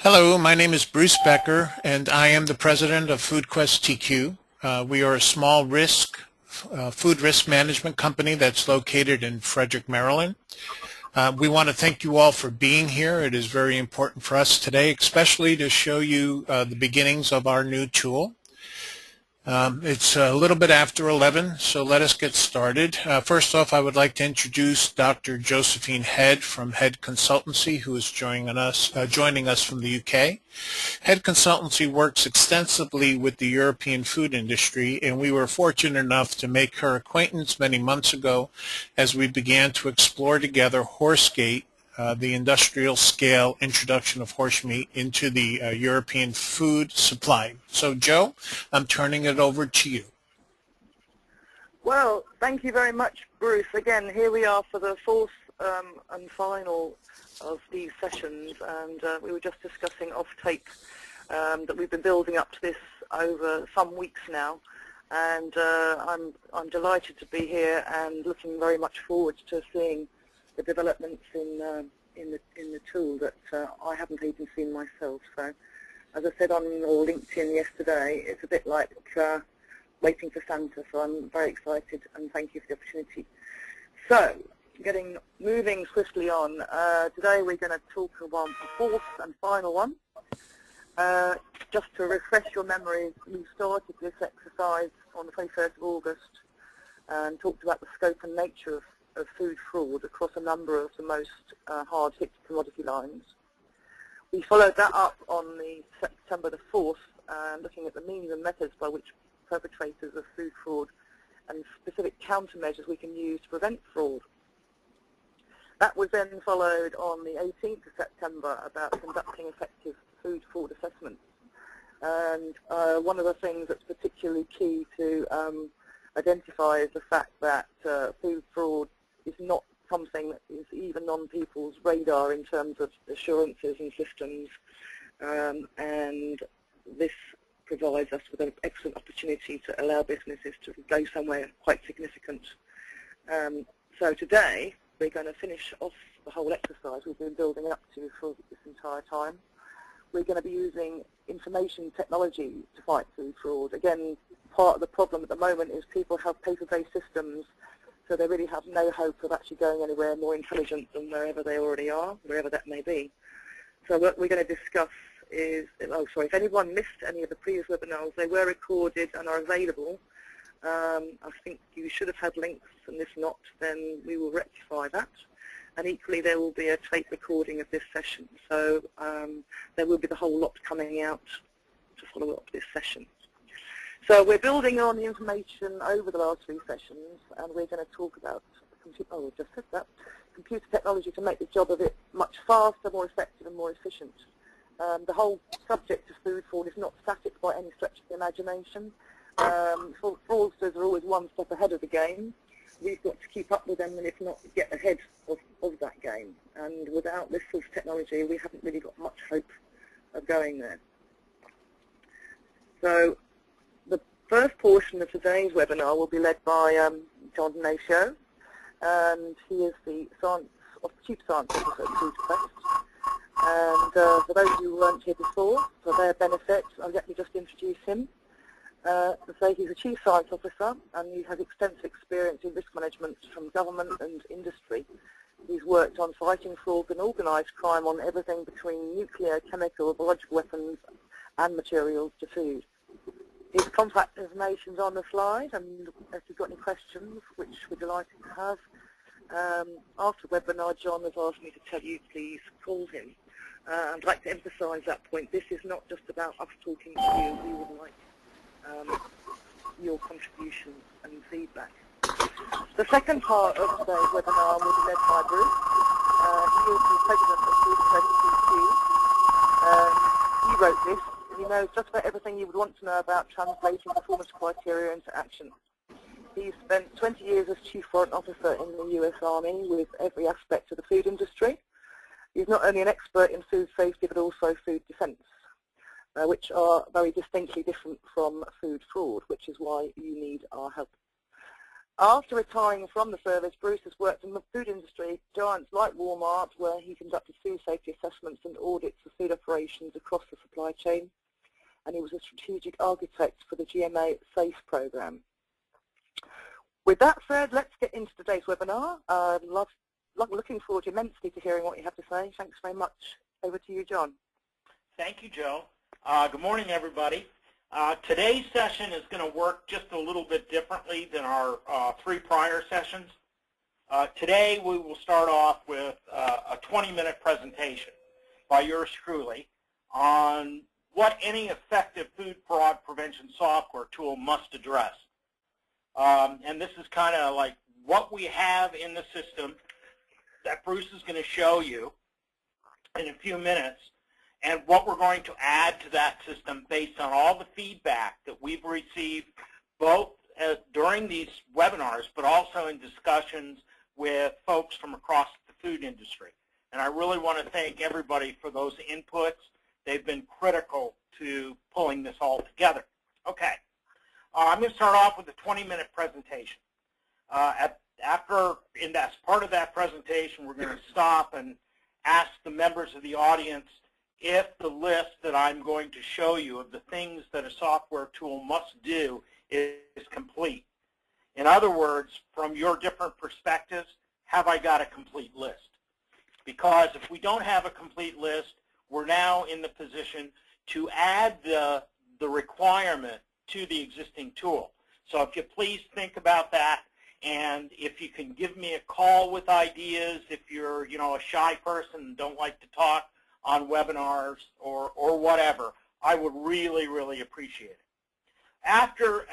Hello, my name is Bruce Becker, and I am the president of FoodQuest TQ. We are a small food risk management company that's located in Frederick, Maryland. We want to thank you all for being here. It is very important for us today, especially to show you the beginnings of our new tool. It's a little bit after 11, so let us get started. First off, I would like to introduce Dr. Josephine Head from Head Consultancy, who is joining us from the UK. Head Consultancy works extensively with the European food industry, and we were fortunate enough to make her acquaintance many months ago as we began to explore together HorseGate, the industrial scale introduction of horse meat into the European food supply. So Joe, I'm turning it over to you. Well, thank you very much, Bruce. Again, here we are for the fourth and final of these sessions, and we were just discussing off-tape that we've been building up to this over some weeks now, and I'm delighted to be here and looking very much forward to seeing the developments in the tool that I haven't even seen myself. So, as I said on LinkedIn yesterday, it's a bit like waiting for Santa. So I'm very excited and thank you for the opportunity. So, moving swiftly on. Today we're going to talk about the fourth and final one. Just to refresh your memories, we started this exercise on the 21st of August and talked about the scope and nature of food fraud across a number of the most hard-hit commodity lines. We followed that up on the September the 4th, looking at the means and methods by which perpetrators of food fraud and specific countermeasures we can use to prevent fraud. That was then followed on the 18th of September about conducting effective food fraud assessments. And one of the things that's particularly key to identify is the fact that food fraud is not something that is even on people's radar in terms of assurances and systems, and this provides us with an excellent opportunity to allow businesses to go somewhere quite significant. So today we're going to finish off the whole exercise we've been building up to for this entire time. We're going to be using information technology to fight food fraud. Again, part of the problem at the moment is people have paper-based systems, so they really have no hope of actually going anywhere more intelligent than wherever they already are, wherever that may be. So what we're going to discuss is, if anyone missed any of the previous webinars, they were recorded and are available. I think you should have had links, and if not, then we will rectify that. And equally, there will be a tape recording of this session. So there will be the whole lot coming out to follow up this session. So we're building on the information over the last three sessions, and we're going to talk about computer technology to make the job of it much faster, more effective, and more efficient. The whole subject of food fraud is not static by any stretch of the imagination. Fraudsters are always one step ahead of the game. We've got to keep up with them, and if not, get ahead of that game. And without this sort of technology, we haven't really got much hope of going there. So the first portion of today's webinar will be led by John Nacio, and he is the Chief Science Officer at FoodQuest. And for those of you who weren't here before, for their benefit, let me just introduce him. To say he's a Chief Science Officer, and he has extensive experience in risk management from government and industry. He's worked on fighting fraud and organised crime on everything between nuclear, chemical, biological weapons and materials to food. His contact information is on the slide, and if you've got any questions, which we're delighted to have, after the webinar, John has asked me to tell you, please call him. I'd like to emphasise that point. This is not just about us talking to you. We would like your contributions and feedback. The second part of today's webinar will be led by Bruce. He is the president of FoodQuest TQ. He wrote this. He knows just about everything you would want to know about translating performance criteria into action. He's spent 20 years as Chief Warrant Officer in the US Army with every aspect of the food industry. He's not only an expert in food safety but also food defence, which are very distinctly different from food fraud, which is why you need our help. After retiring from the service, Bruce has worked in the food industry, giants like Walmart, where he conducted food safety assessments and audits of food operations across the supply chain. And he was a strategic architect for the GMA SAFE program. With that said, let's get into today's webinar. Looking forward immensely to hearing what you have to say. Thanks very much. Over to you, John. Thank you, Joe. Good morning, everybody. Today's session is going to work just a little bit differently than our 3 prior sessions. Today we will start off with a 20-minute presentation by yours truly on what any effective food fraud prevention software tool must address. And this is kind of like what we have in the system that Bruce is going to show you in a few minutes, and what we're going to add to that system based on all the feedback that we've received both during these webinars, but also in discussions with folks from across the food industry. And I really want to thank everybody for those inputs. They've been critical to pulling this all together. Okay, I'm going to start off with a 20-minute presentation. As part of that presentation, we're going to stop and ask the members of the audience if the list that I'm going to show you of the things that a software tool must do is complete. In other words, from your different perspectives, have I got a complete list? Because if we don't have a complete list, we're now in the position to add the requirement to the existing tool. So if you please think about that, and if you can give me a call with ideas, if you're a shy person and don't like to talk on webinars or whatever, I would really, really appreciate it. After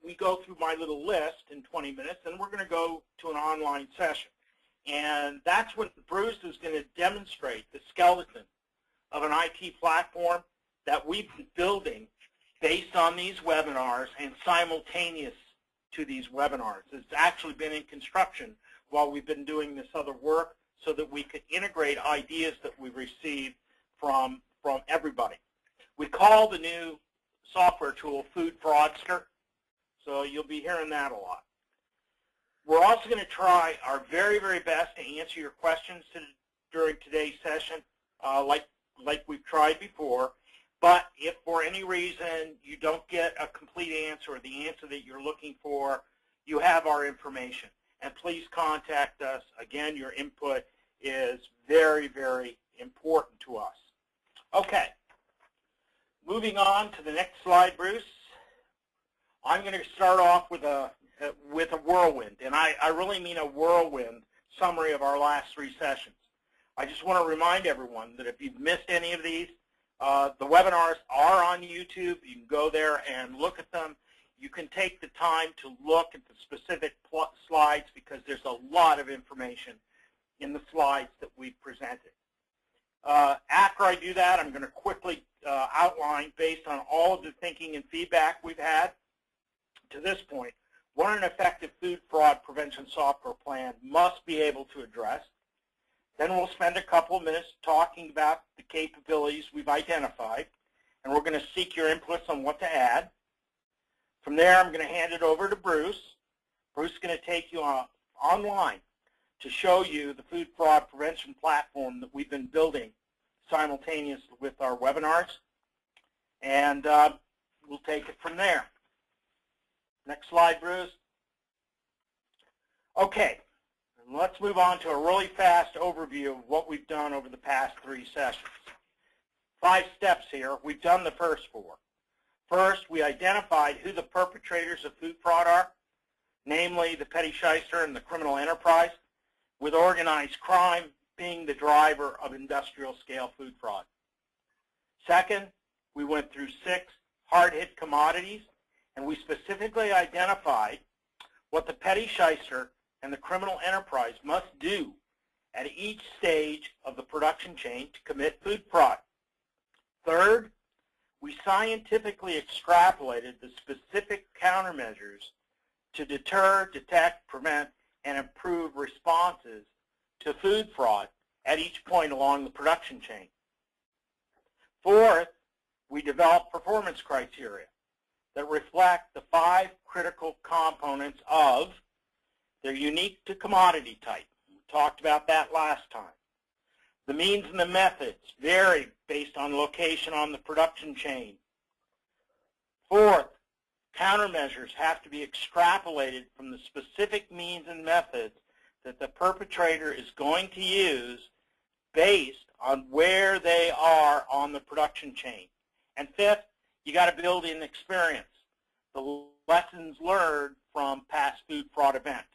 we go through my little list in 20 minutes, then we're going to go to an online session. And that's when Bruce is going to demonstrate the skeleton of an IT platform that we've been building based on these webinars and simultaneous to these webinars. It's actually been in construction while we've been doing this other work so that we could integrate ideas that we received from everybody. We call the new software tool Food Fraudster, so you'll be hearing that a lot. We're also going to try our very, very best to answer your questions during today's session like we've tried before. But if for any reason you don't get a complete answer or the answer that you're looking for, you have our information. And please contact us. Again, your input is very, very important to us. Okay. Moving on to the next slide, Bruce. I'm going to start off with a whirlwind, and I really mean a whirlwind summary of our last 3 sessions. I just want to remind everyone that if you've missed any of these, the webinars are on YouTube. You can go there and look at them. You can take the time to look at the specific slides because there's a lot of information in the slides that we've presented. After I do that, I'm going to quickly outline, based on all of the thinking and feedback we've had to this point, what an effective food fraud prevention software plan must be able to address. Then we'll spend a couple of minutes talking about the capabilities we've identified, and we're going to seek your inputs on what to add. From there, I'm going to hand it over to Bruce. Bruce is going to take you online to show you the food fraud prevention platform that we've been building simultaneously with our webinars, and we'll take it from there. Next slide, Bruce. Okay. Let's move on to a really fast overview of what we've done over the past 3 sessions. 5 steps here. We've done the first 4. First, we identified who the perpetrators of food fraud are, namely the petty shyster and the criminal enterprise, with organized crime being the driver of industrial-scale food fraud. Second, we went through 6 hard-hit commodities, and we specifically identified what the petty shyster and the criminal enterprise must do at each stage of the production chain to commit food fraud. Third, we scientifically extrapolated the specific countermeasures to deter, detect, prevent, and improve responses to food fraud at each point along the production chain. Fourth, we developed performance criteria that reflect the 5 critical components of They're unique to commodity type. We talked about that last time. The means and the methods vary based on location on the production chain. Fourth, countermeasures have to be extrapolated from the specific means and methods that the perpetrator is going to use based on where they are on the production chain. And fifth, you got to build in experience, the lessons learned from past food fraud events.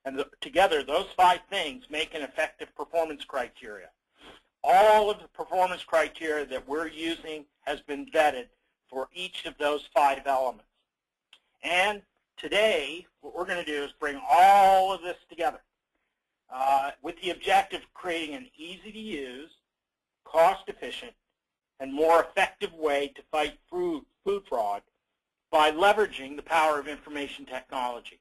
And together, those 5 things make an effective performance criteria. All of the performance criteria that we're using has been vetted for each of those 5 elements. And today, what we're going to do is bring all of this together with the objective of creating an easy-to-use, cost-efficient, and more effective way to fight food fraud by leveraging the power of information technology.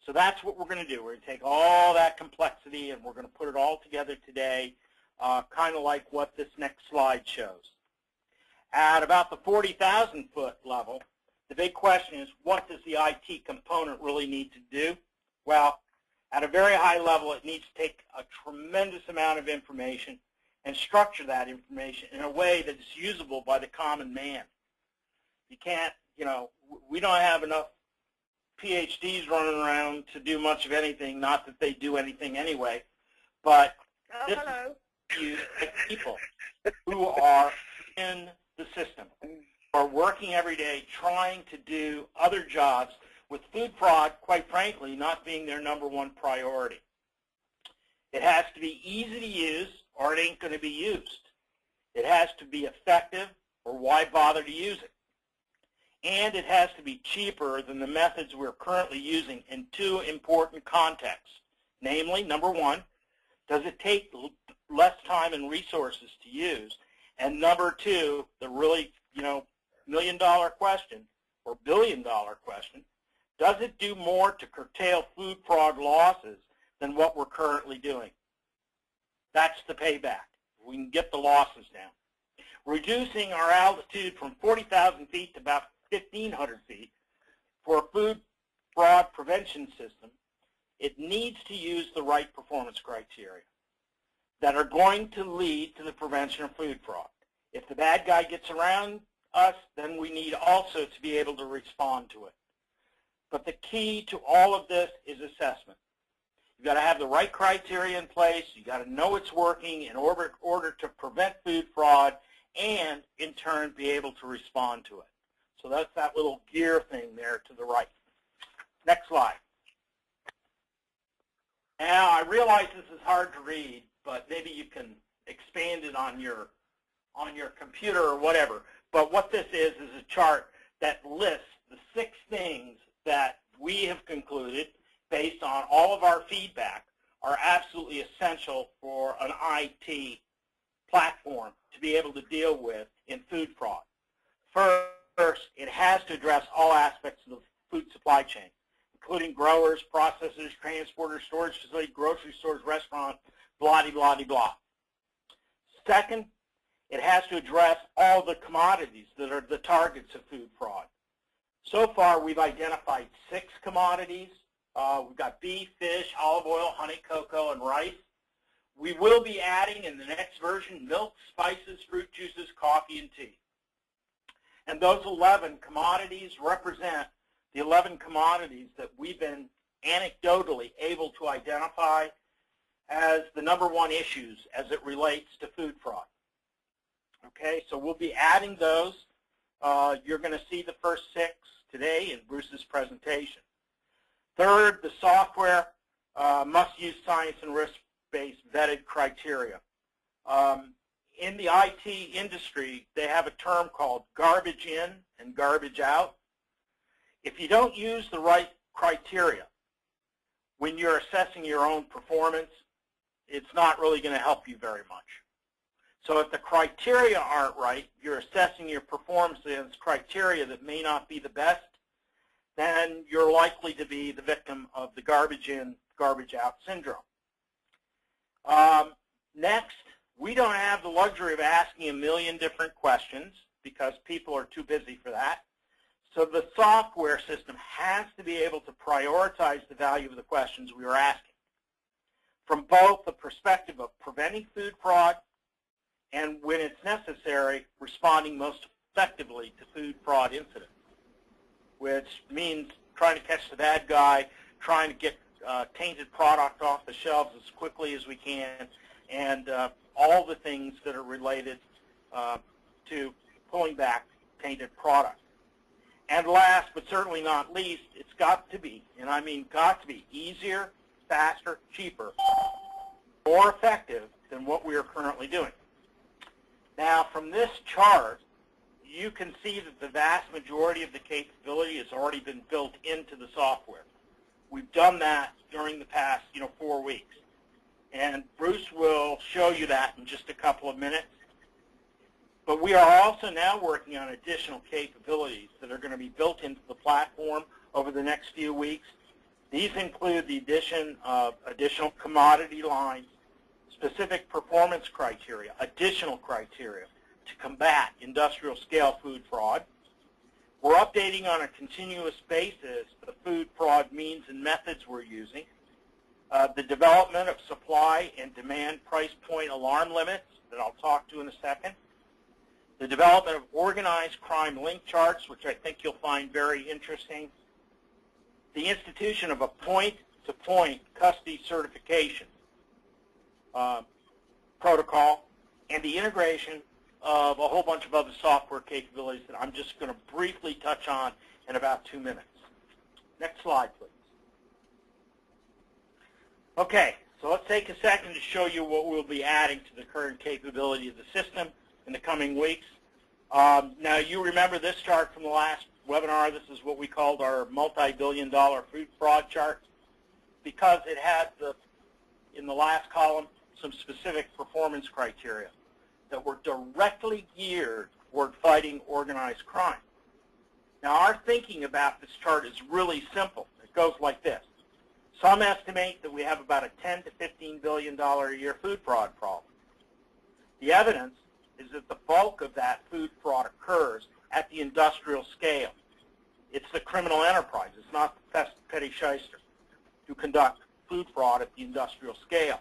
So that's what we're going to do. We're going to take all that complexity and we're going to put it all together today, kind of like what this next slide shows. At about the 40,000 foot level, the big question is, what does the IT component really need to do? Well, at a very high level, it needs to take a tremendous amount of information and structure that information in a way that is usable by the common man. You can't, we don't have enough PhDs running around to do much of anything, not that they do anything anyway, but this is people who are in the system, are working every day trying to do other jobs with food fraud, quite frankly, not being their #1 priority. It has to be easy to use or it ain't going to be used. It has to be effective or why bother to use it. And it has to be cheaper than the methods we're currently using in 2 important contexts. Namely, #1, does it take less time and resources to use? And #2, the really, $1,000,000 question or $1,000,000,000 question, does it do more to curtail food fraud losses than what we're currently doing? That's the payback. We can get the losses down. Reducing our altitude from 40,000 feet to about 1,500 feet for a food fraud prevention system, it needs to use the right performance criteria that are going to lead to the prevention of food fraud. If the bad guy gets around us, then we need also to be able to respond to it. But the key to all of this is assessment. You've got to have the right criteria in place. You've got to know it's working in order to prevent food fraud and, in turn, be able to respond to it. So that's that little gear thing there to the right. Next slide. Now, I realize this is hard to read, but maybe you can expand it on your computer or whatever. But what this is a chart that lists the 6 things that we have concluded, based on all of our feedback, are absolutely essential for an IT platform to be able to deal with in food fraud. First, it has to address all aspects of the food supply chain, including growers, processors, transporters, storage facilities, grocery stores, restaurants, blah, blah, blah, blah. Second, it has to address all the commodities that are the targets of food fraud. So far, we've identified 6 commodities. We've got beef, fish, olive oil, honey, cocoa, and rice. We will be adding in the next version milk, spices, fruit juices, coffee, and tea. And those 11 commodities represent the 11 commodities that we've been anecdotally able to identify as the #1 issues as it relates to food fraud. Okay, so we'll be adding those. You're going to see the first 6 today in Bruce's presentation. Third, the software must use science and risk-based vetted criteria. In the IT industry, they have a term called garbage in and garbage out. If you don't use the right criteria when you're assessing your own performance, it's not really going to help you very much. So if the criteria aren't right, you're assessing your performance against criteria that may not be the best, then you're likely to be the victim of the garbage in, garbage out syndrome. Next, we don't have the luxury of asking 1,000,000 different questions because people are too busy for that. So the software system has to be able to prioritize the value of the questions we are asking, from both the perspective of preventing food fraud and, when it's necessary, responding most effectively to food fraud incidents, which means trying to catch the bad guy, trying to get tainted product off the shelves as quickly as we can, and all the things that are related to pulling back tainted product. And last but certainly not least, it's got to be, and I mean got to be, easier, faster, cheaper, more effective than what we are currently doing. Now, from this chart, you can see that the vast majority of the capability has already been built into the software. We've done that during the past 4 weeks. And Bruce will show you that in just a couple of minutes. But we are also now working on additional capabilities that are going to be built into the platform over the next few weeks. These include the addition of additional commodity lines, specific performance criteria, additional criteria to combat industrial scale food fraud. We're updating on a continuous basis the food fraud means and methods we're using, the development of supply and demand price point alarm limits that I'll talk to in a second, the development of organized crime link charts, which I think you'll find very interesting, the institution of a point-to-point custody certification protocol, and the integration of a whole bunch of other software capabilities that I'm just going to briefly touch on in about 2 minutes. Next slide, please. Okay, so let's take a second to show you what we'll be adding to the current capability of the system in the coming weeks. Now, you remember this chart from the last webinar. This is what we called our multi-billion-dollar food fraud chart, because it had, in the last column, some specific performance criteria that were directly geared toward fighting organized crime. Now, our thinking about this chart is really simple. It goes like this. Some estimate that we have about a $10 to $15 billion a year food fraud problem. The evidence is that the bulk of that food fraud occurs at the industrial scale. It's the criminal enterprise. It's not the petty shyster who conduct food fraud at the industrial scale.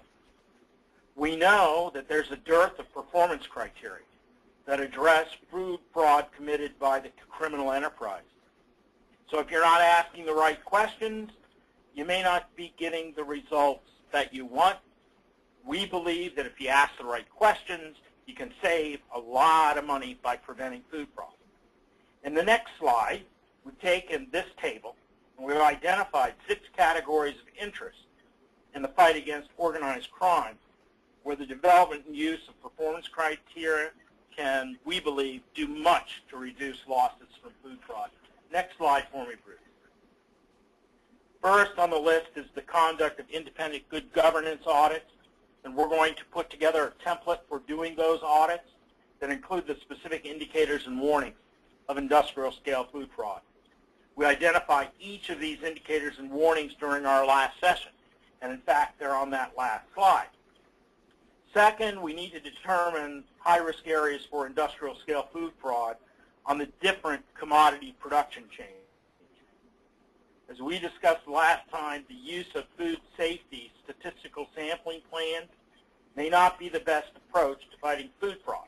We know that there's a dearth of performance criteria that address food fraud committed by the criminal enterprise. So if you're not asking the right questions, you may not be getting the results that you want. We believe that if you ask the right questions, you can save a lot of money by preventing food fraud. In the next slide, we've taken this table and we've identified 6 categories of interest in the fight against organized crime, where the development and use of performance criteria can, we believe, do much to reduce losses from food fraud. Next slide for me, Bruce. First on the list is the conduct of independent good governance audits, and we're going to put together a template for doing those audits that include the specific indicators and warnings of industrial scale food fraud. We identified each of these indicators and warnings during our last session, and in fact, they're on that last slide. Second, we need to determine high-risk areas for industrial scale food fraud on the different commodity production chains. As we discussed last time, the use of food safety statistical sampling plans may not be the best approach to fighting food fraud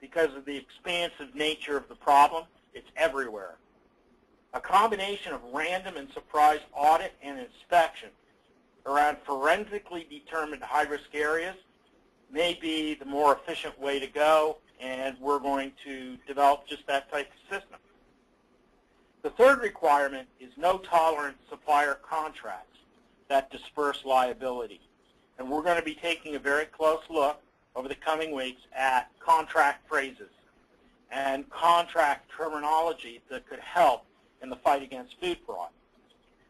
because of the expansive nature of the problem. It's everywhere. A combination of random and surprise audit and inspection around forensically determined high-risk areas may be the more efficient way to go, and we're going to develop just that type of system. The third requirement is no-tolerance supplier contracts that disperse liability. And we're going to be taking a very close look over the coming weeks at contract phrases and contract terminology that could help in the fight against food fraud.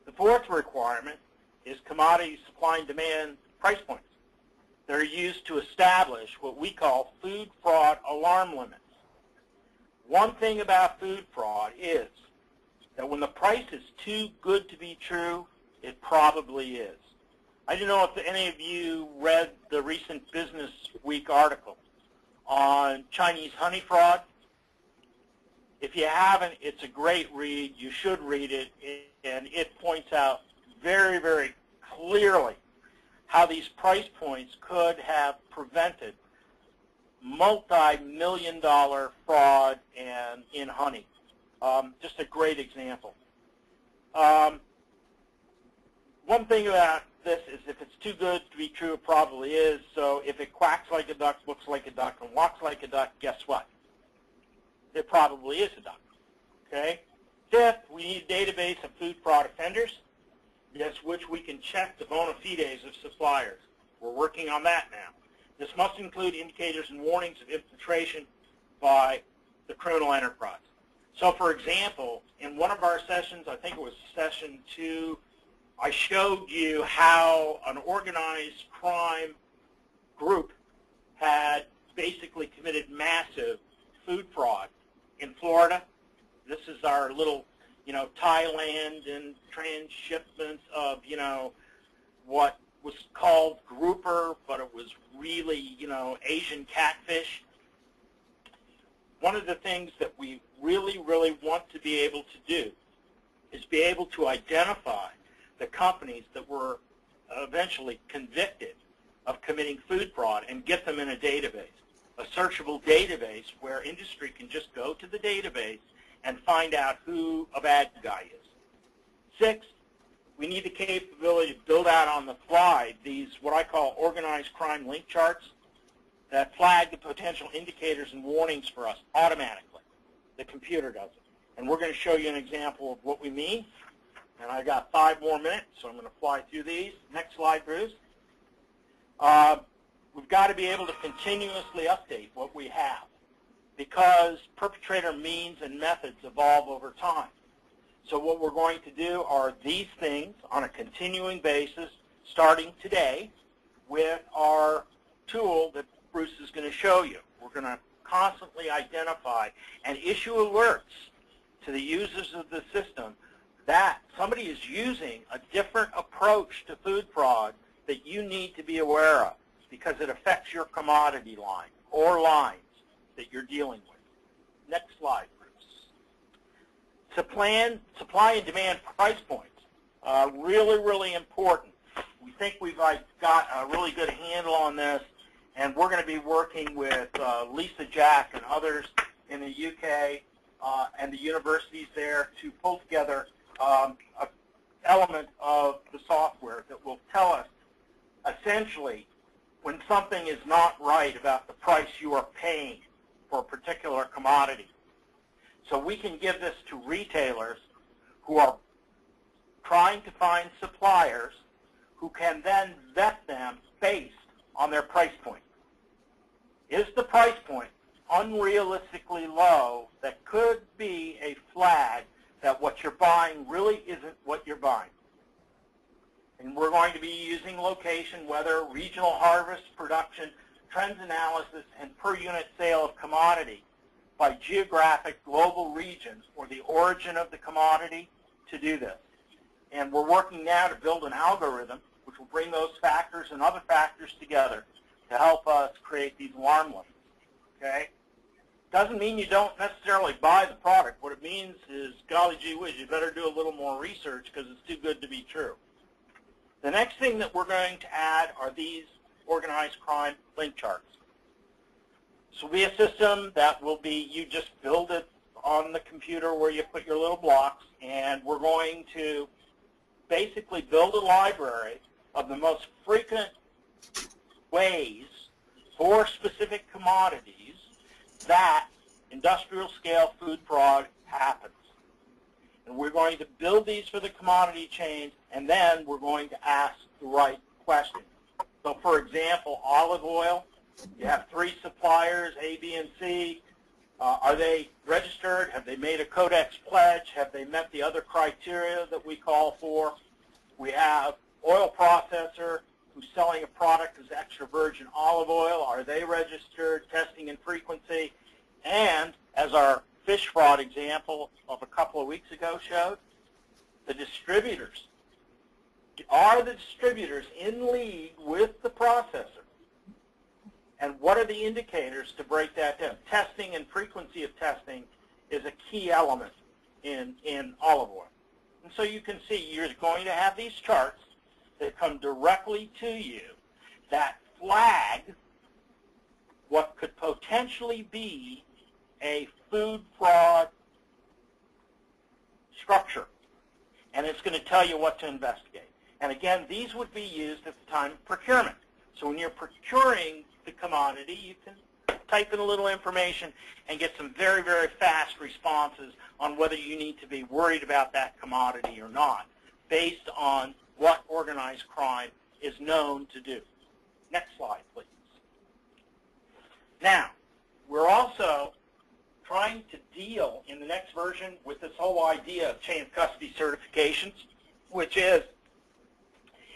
The fourth requirement is commodity supply and demand price points. They're used to establish what we call food fraud alarm limits. One thing about food fraud is that when the price is too good to be true, it probably is. I don't know if any of you read the recent Business Week article on Chinese honey fraud. If you haven't, it's a great read. You should read it, and it points out very, very clearly how these price points could have prevented multi-million-dollar fraud and in honey. Just a great example. One thing about this is if it's too good to be true, it probably is. So if it quacks like a duck, looks like a duck, and walks like a duck, guess what? It probably is a duck. Okay? Fifth, we need a database of food fraud offenders, against which we can check the bona fides of suppliers. We're working on that now. This must include indicators and warnings of infiltration by the criminal enterprise. So, for example, in one of our sessions, I think it was session 2, I showed you how an organized crime group had basically committed massive food fraud in Florida. This is our little, Thailand and transshipment of, what was called grouper, but it was really, Asian catfish. One of the things that we really, really want to be able to do is be able to identify the companies that were eventually convicted of committing food fraud and get them in a database, a searchable database where industry can just go to the database and find out who a bad guy is. 6, we need the capability to build out on the fly these what I call organized crime link charts that flag the potential indicators and warnings for us automatically. The computer does it. And we're going to show you an example of what we mean. And I've got 5 more minutes, so I'm going to fly through these. Next slide, Bruce. We've got to be able to continuously update what we have because perpetrator means and methods evolve over time. So what we're going to do are these things on a continuing basis starting today with our tool that Bruce is going to show you. We're going to constantly identify and issue alerts to the users of the system that somebody is using a different approach to food fraud that you need to be aware of because it affects your commodity line or lines that you're dealing with. Next slide, Bruce. Supply and demand price points. Really, really important. We think we've got a really good handle on this, and we're going to be working with Lisa Jack and others in the UK and the universities there to pull together an element of the software that will tell us essentially when something is not right about the price you are paying for a particular commodity. So we can give this to retailers who are trying to find suppliers who can then vet them based on their price point. Is the price point unrealistically low that could be a flag that what you're buying really isn't what you're buying? And we're going to be using location, weather, regional harvest, production, trends analysis, and per unit sale of commodity by geographic global region or the origin of the commodity to do this. And we're working now to build an algorithm which will bring those factors and other factors together to help us create these alarm lists. Okay? Doesn't mean you don't necessarily buy the product. What it means is, golly gee whiz, you better do a little more research because it's too good to be true. The next thing that we're going to add are these organized crime link charts. This will be a system that will be, you just build it on the computer where you put your little blocks, and we're going to basically build a library of the most frequent ways for specific commodities that industrial scale food fraud happens. And we're going to build these for the commodity chains, and then we're going to ask the right questions. So for example, olive oil, you have 3 suppliers, A, B, and C. Are they registered? Have they made a Codex pledge? Have they met the other criteria that we call for? We have oil processor who's selling a product as extra virgin olive oil. Are they registered? Testing and frequency. And as our fish fraud example of a couple of weeks ago showed, the distributors. Are the distributors in league with the processor? And what are the indicators to break that down? Testing and frequency of testing is a key element in olive oil. And so you can see you're going to have these charts that come directly to you that flag what could potentially be a food fraud structure. And it's going to tell you what to investigate. And again, these would be used at the time of procurement. So when you're procuring the commodity, you can type in a little information and get some very, very fast responses on whether you need to be worried about that commodity or not, based on what organized crime is known to do. Next slide, please. Now, we're also trying to deal in the next version with this whole idea of chain of custody certifications, which is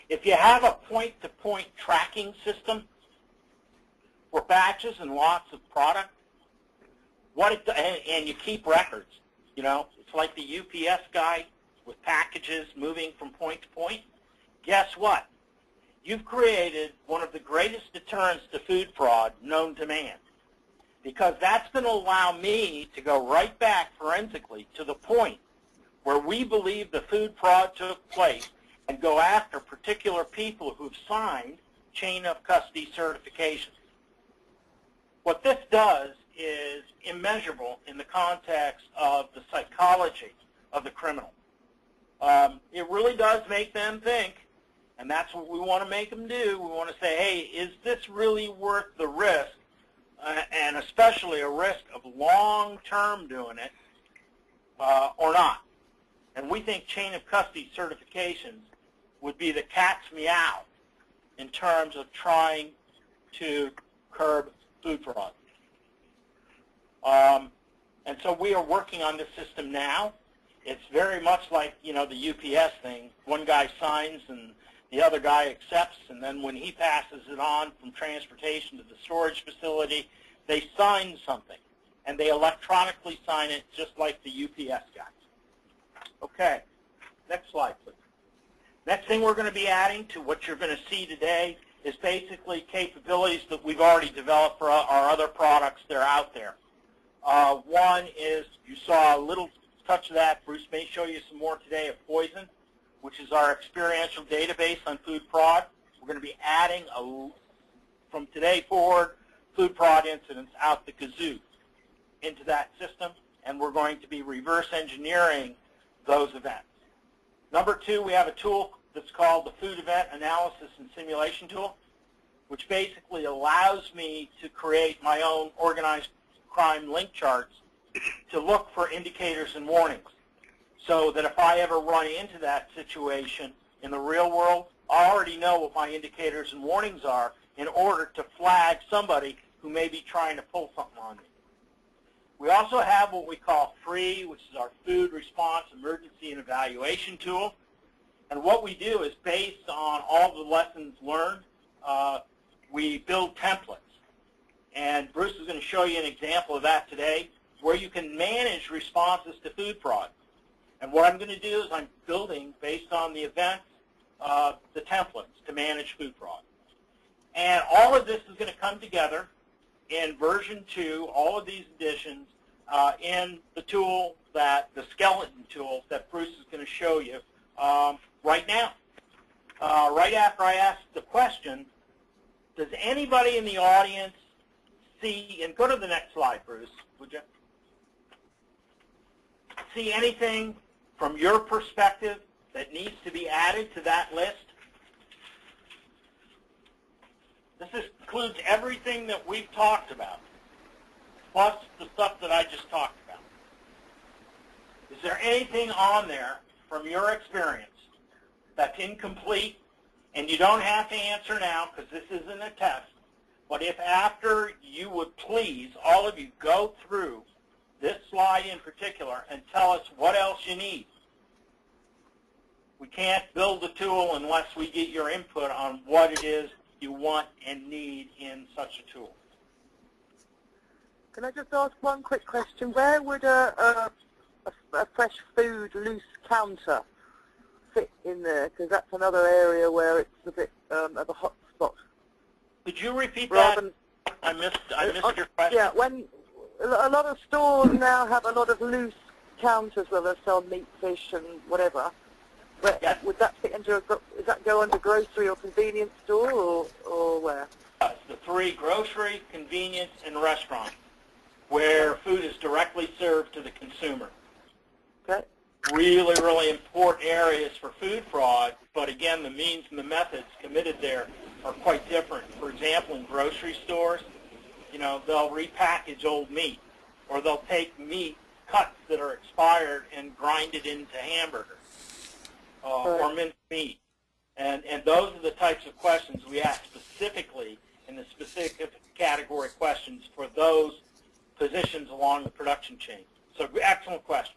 if you have a point-to-point tracking system for batches and lots of product, and you keep records, you know, it's like the UPS guy with packages moving from point to point. Guess what? You've created one of the greatest deterrents to food fraud known to man, because that's going to allow me to go right back forensically to the point where we believe the food fraud took place and go after particular people who've signed chain of custody certifications. What this does is immeasurable in the context of the psychology of the criminal. It really does make them think, and that's what we want to make them do. We want to say, hey, is this really worth the risk, and especially a risk of long-term doing it, or not? And we think chain of custody certifications would be the cat's meow in terms of trying to curb food fraud. And so we are working on this system now. It's very much like, you know, the UPS thing. One guy signs and the other guy accepts, and then when he passes it on from transportation to the storage facility, they sign something, and they electronically sign it just like the UPS guys. Okay, next slide, please. Next thing we're going to be adding to what you're going to see today is basically capabilities that we've already developed for our other products that are out there. One is, you saw a little touch of that. Bruce may show you some more today of Poison, which is our experiential database on food fraud. We're going to be adding, from today forward, food fraud incidents out the kazoo into that system, and we're going to be reverse engineering those events. Number two, we have a tool that's called the Food Event Analysis and Simulation Tool, which basically allows me to create my own organized crime link charts to look for indicators and warnings, so that if I ever run into that situation in the real world, I already know what my indicators and warnings are in order to flag somebody who may be trying to pull something on me. We also have what we call FREE, which is our Food Response Emergency and Evaluation Tool. And what we do is, based on all the lessons learned, we build templates. And Bruce is going to show you an example of that today, where you can manage responses to food fraud. And what I'm going to do is I'm building, based on the events, the templates to manage food fraud. And all of this is going to come together in version 2, all of these additions, in the tool the skeleton tool that Bruce is going to show you right now. Right after I ask the question, does anybody in the audience see, and go to the next slide, Bruce, would you? See anything from your perspective that needs to be added to that list? This includes everything that we've talked about, plus the stuff that I just talked about. Is there anything on there from your experience that's incomplete? And you don't have to answer now, because this isn't a test, but if after you would please, all of you, go through this slide in particular and tell us what else you need. We can't build the tool unless we get your input on what it is you want and need in such a tool. Can I just ask one quick question? Where would a fresh food loose counter fit in there? Because that's another area where it's a bit of a hot spot. Could you repeat that? I missed your question. Yeah, when a lot of stores now have a lot of loose counters where they sell meat, fish, and whatever. But Yeah. would that fit into does that go under grocery or convenience store or where? It's the three: grocery, convenience, and restaurant, where food is directly served to the consumer. Okay. Really, really important areas for food fraud, but again, the means and the methods committed there are quite different. For example, in grocery stores, they'll repackage old meat, or they'll take meat cuts that are expired and grind it into hamburger or minced meat. And those are the types of questions we ask specifically in the specific category questions for those positions along the production chain. So excellent question.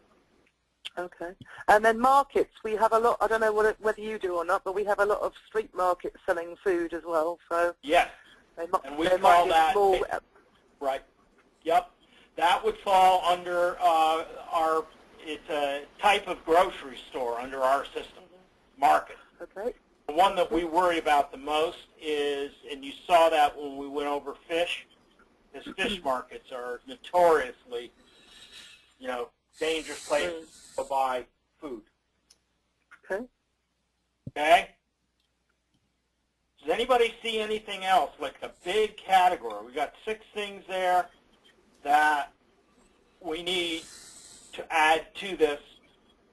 Okay. And then markets, we have a lot, I don't know whether you do or not, but we have a lot of street markets selling food as well. So Yes. And we call that, small, right, yep. That would fall under it's a type of grocery store under our system, market. okay. The one that we worry about the most is, and you saw that when we went over fish, is fish markets are notoriously, dangerous places to buy food. Okay. Okay? Does anybody see anything else, like a big category? We got 6 things there that we need to add to this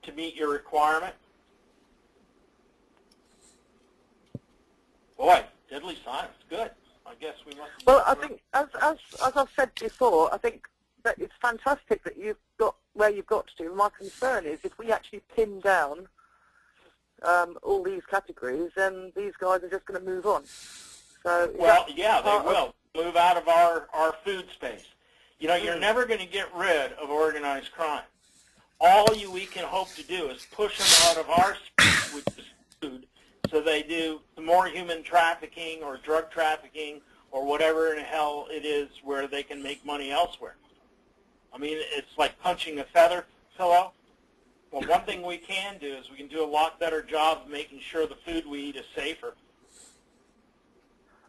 to meet your requirement. Boy, deadly silence. Good. I guess we must. Well, I think, as I've said before, I think that it's fantastic that you've got where you've got to. My concern is if we actually pin down all these categories, then these guys are just going to move on. So well, yeah, they will move out of our food space. You're never going to get rid of organized crime. All we can hope to do is push them out of our space, which is food, so they do some more human trafficking or drug trafficking or whatever in the hell it is where they can make money elsewhere. I mean, it's like punching a feather pillow. Well, one thing we can do is we can do a lot better job of making sure the food we eat is safer.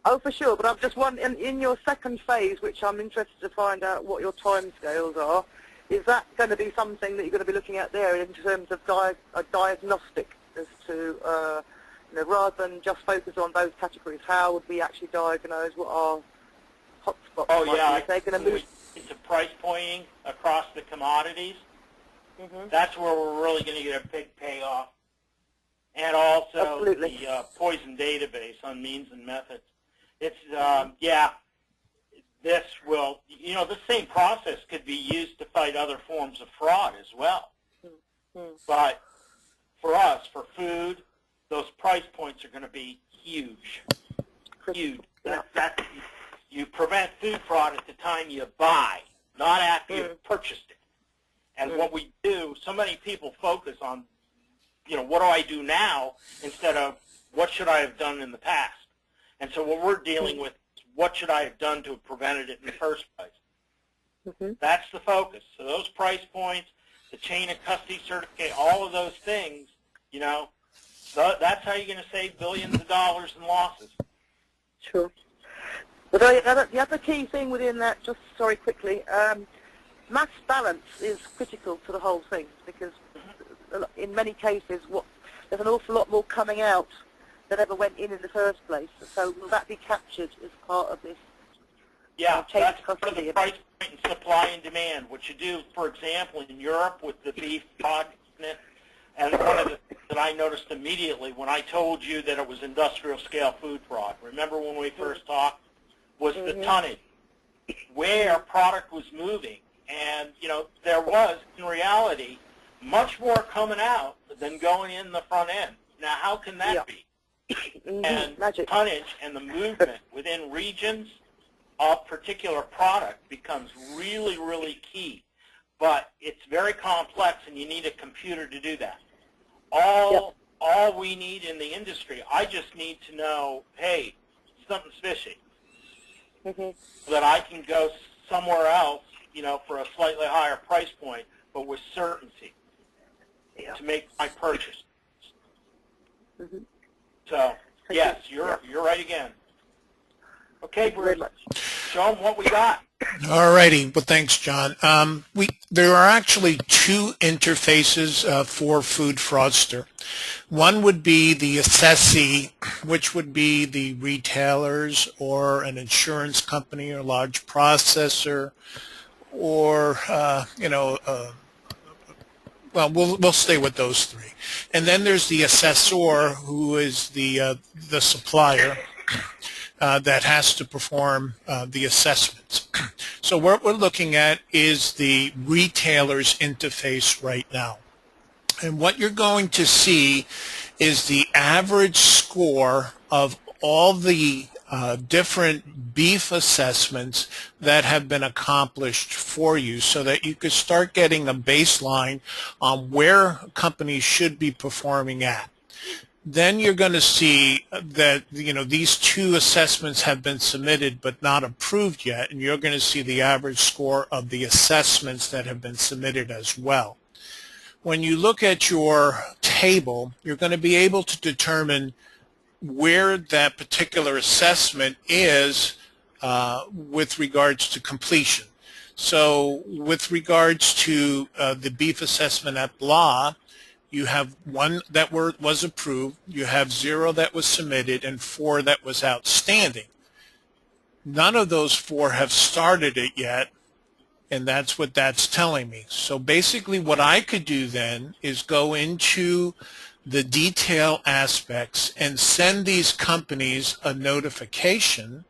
Oh, for sure, but I've just in your second phase, which I'm interested to find out what your timescales are, is that going to be something that you're going to be looking at there in terms of a diagnostic as to, rather than just focus on those categories, how would we actually diagnose what our hotspots Oh, might yeah, be? They're going to move into price pointing across the commodities. That's where we're really going to get a big payoff. And also Absolutely. the poison database on means and methods. It's, this will, the same process could be used to fight other forms of fraud as well. But for us, for food, those price points are going to be huge. Huge. You prevent food fraud at the time you buy, not after you've purchased it. And what we do, so many people focus on, what do I do now instead of what should I have done in the past. And so what we're dealing with is what should I have done to have prevented it in the first place. That's the focus. So those price points, the chain of custody certificate, all of those things, that's how you're going to save billions of dollars in losses. Sure. But the other key thing within that, just sorry quickly, mass balance is critical to the whole thing because in many cases there's an awful lot more coming out than ever went in the first place. So will that be captured as part of this? Yeah, chain that's of part of custody? the price point and supply and demand. What you do, for example, in Europe with the beef fraud, and one of the things that I noticed immediately when I told you that it was industrial scale food fraud, remember when we first talked, was the tonnage, where product was moving. And, there was, in reality, much more coming out than going in the front end. Now, how can that be? And Magic. tonnage and the movement within regions of particular product becomes really, really key. But it's very complex, and you need a computer to do that. All we need in the industry, I just need to know, hey, something's fishy, so that I can go somewhere else, for a slightly higher price point, but with certainty to make my purchase. So, yes, you're right again. Okay, Thank you very Bruce. much. show them what we got. All righty. Well, thanks, John. There are actually two interfaces for Food Fraudster. One would be the assessee, which would be the retailers or an insurance company or large processor, or well, we'll stay with those three. And then there's the assessor, who is the supplier that has to perform the assessments. So what we're looking at is the retailer's interface right now. And what you're going to see is the average score of all the different beef assessments that have been accomplished for you, so that you could start getting a baseline on where companies should be performing at. Then you're going to see that these two assessments have been submitted but not approved yet, and you're going to see the average score of the assessments that have been submitted as well. When you look at your table, you're going to be able to determine where that particular assessment is with regards to completion. So with regards to the beef assessment at Blah, you have 1 that was approved, you have 0 that was submitted, and 4 that was outstanding. None of those 4 have started it yet, and that's what that's telling me. So basically what I could do then is go into the detail aspects and send these companies a notification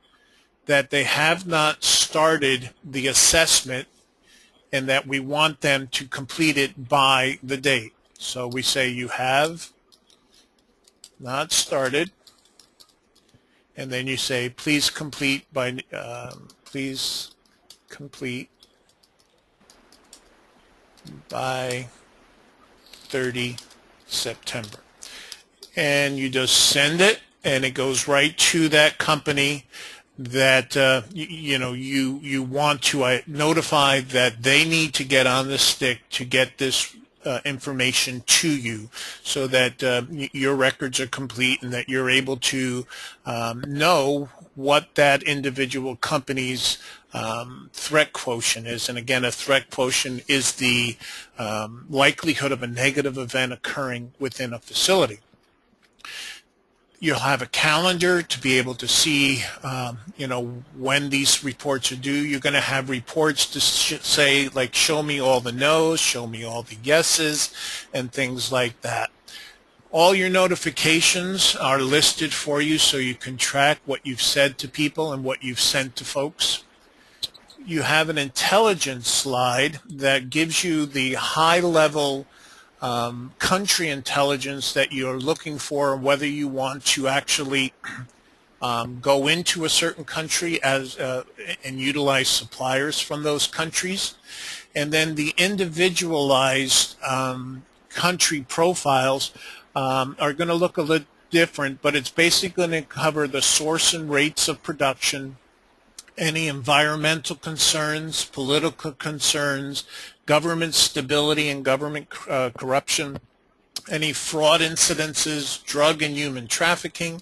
that they have not started the assessment and that we want them to complete it by the date. So we say you have not started, and then you say please complete by please complete by 30 September, and you just send it, and it goes right to that company that you want to notify that they need to get on the stick to get this information to you, so that your records are complete and that you're able to know what that individual company's threat quotient is. And again, a threat quotient is the likelihood of a negative event occurring within a facility. You'll have a calendar to be able to see, when these reports are due. You're going to have reports to say, like, show me all the no's, show me all the yeses, and things like that. All your notifications are listed for you, so you can track what you've said to people and what you've sent to folks. You have an intelligence slide that gives you the high-level country intelligence that you're looking for, whether you want to actually go into a certain country and utilize suppliers from those countries. And then the individualized country profiles are going to look a little different, but it's basically going to cover the source and rates of production, any environmental concerns, political concerns, government stability and government corruption, any fraud incidences, drug and human trafficking,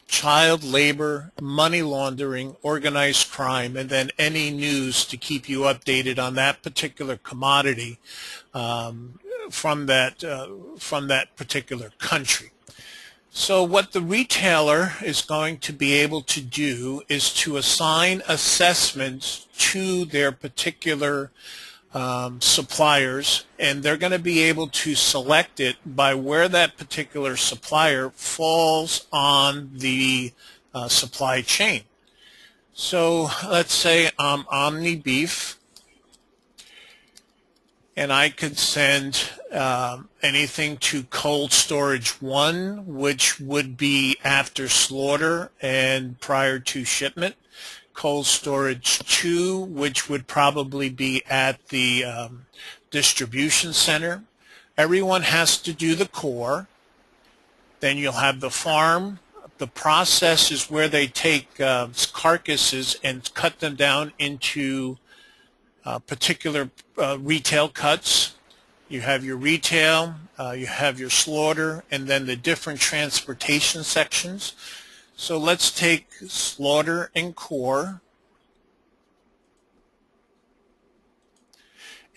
child labor, money laundering, organized crime, and then any news to keep you updated on that particular commodity from that particular country. So what the retailer is going to be able to do is to assign assessments to their particular suppliers, and they're going to be able to select it by where that particular supplier falls on the supply chain. So let's say I'm Omni Beef, and I could send anything to cold storage 1, which would be after slaughter and prior to shipment. Cold storage 2, which would probably be at the distribution center. Everyone has to do the core. Then you'll have the farm. The process is where they take carcasses and cut them down into particular retail cuts. You have your retail, you have your slaughter, and then the different transportation sections. So let's take slaughter and core,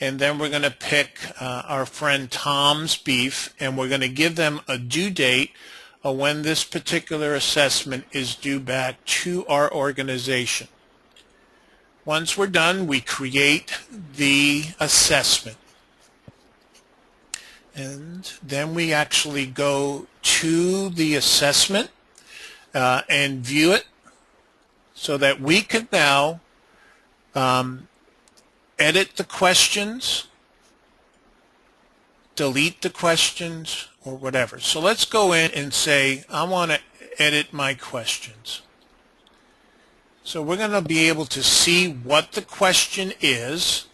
and then we're going to pick our friend Tom's Beef, and we're going to give them a due date of when this particular assessment is due back to our organization. Once we're done, we create the assessment. And then we actually go to the assessment and view it so that we can now edit the questions, delete the questions, or whatever. So let's go in and say, I want to edit my questions. So we're going to be able to see what the question is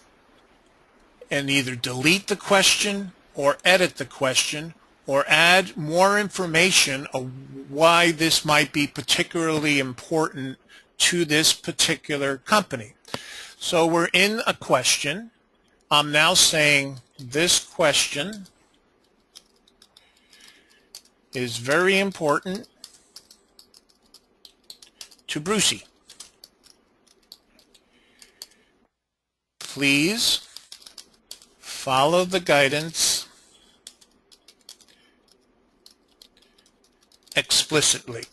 and either delete the question or edit the question or add more information of why this might be particularly important to this particular company. So we're in a question. I'm now saying this question is very important to Brucey. Please follow the guidance explicitly.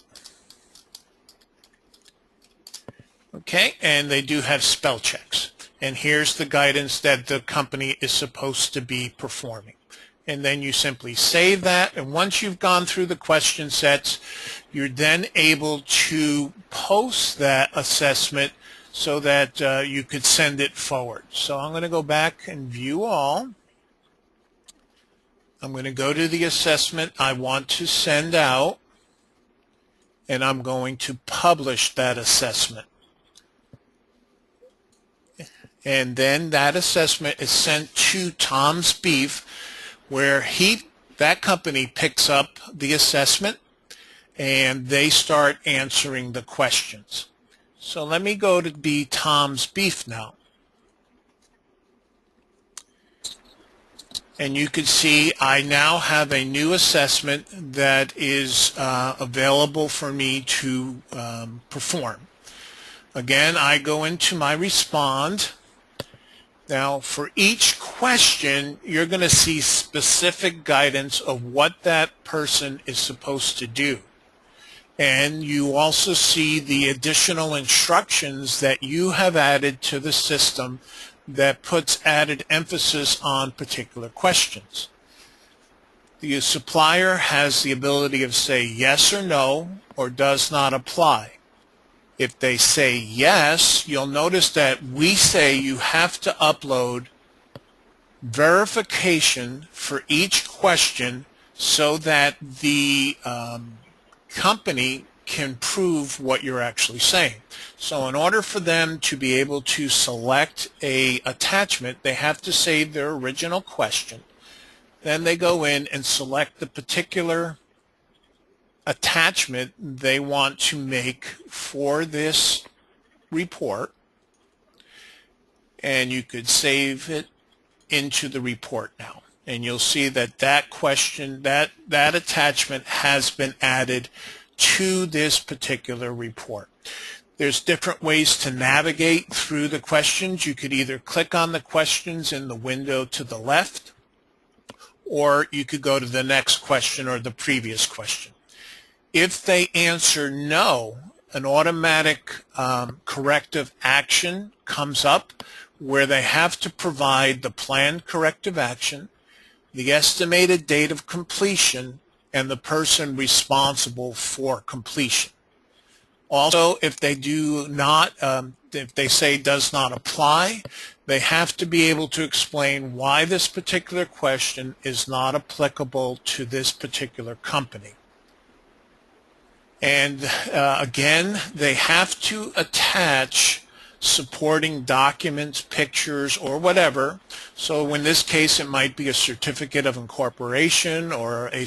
Okay, and they do have spell checks. And here's the guidance that the company is supposed to be performing. And then you simply save that, and once you've gone through the question sets, you're then able to post that assessment so that you could send it forward. So I'm going to go back and view all. I'm going to go to the assessment I want to send out, and I'm going to publish that assessment. And then that assessment is sent to Tom's Beef, where that company picks up the assessment and they start answering the questions. So let me go to be Tom's Beef now. And you can see I now have a new assessment that is available for me to perform. Again, I go into my respond. Now, for each question, you're going to see specific guidance of what that person is supposed to do. And you also see the additional instructions that you have added to the system that puts added emphasis on particular questions. The supplier has the ability of say yes or no, or does not apply. If they say yes, you'll notice that we say you have to upload verification for each question so that the company can prove what you're actually saying. So in order for them to be able to select a attachment, they have to save their original question. Then they go in and select the particular attachment they want to make for this report, and you could save it into the report now, and you'll see that that question, that attachment has been added to this particular report. There's different ways to navigate through the questions. You could either click on the questions in the window to the left, or you could go to the next question or the previous question. If they answer no, an automatic corrective action comes up where they have to provide the planned corrective action, the estimated date of completion, and the person responsible for completion. Also, if they do not, if they say does not apply, they have to be able to explain why this particular question is not applicable to this particular company. And again, they have to attach supporting documents, pictures, or whatever. So in this case, it might be a certificate of incorporation or a